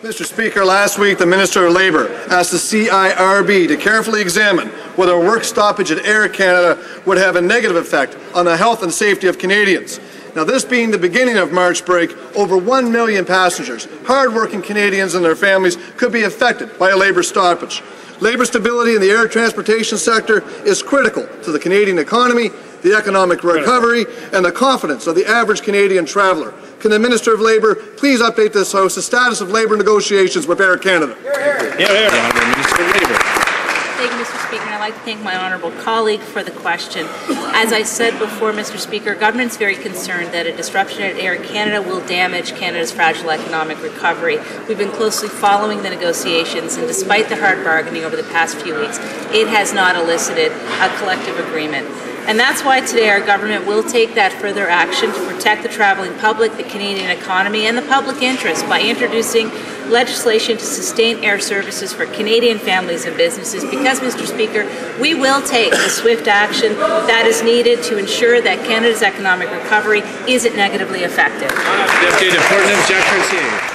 Mr. Speaker, last week the Minister of Labour asked the CIRB to carefully examine whether a work stoppage at Air Canada would have a negative effect on the health and safety of Canadians. Now, this being the beginning of March break, over 1 million passengers, hard-working Canadians and their families, could be affected by a labour stoppage. Labour stability in the air transportation sector is critical to the Canadian economy, the economic recovery, and the confidence of the average Canadian traveller. Can the Minister of Labour please update this House the status of labour negotiations with Air Canada? Minister of Labour. Thank you, Mr. Speaker, and I'd like to thank my honourable colleague for the question. As I said before, Mr. Speaker, government is very concerned that a disruption at Air Canada will damage Canada's fragile economic recovery. We've been closely following the negotiations, and despite the hard bargaining over the past few weeks, it has not elicited a collective agreement. And that's why today our government will take that further action to protect the travelling public, the Canadian economy, and the public interest by introducing legislation to sustain air services for Canadian families and businesses because, Mr. Speaker, we will take the swift action that is needed to ensure that Canada's economic recovery isn't negatively affected. Deputy Department, Jack Garcia.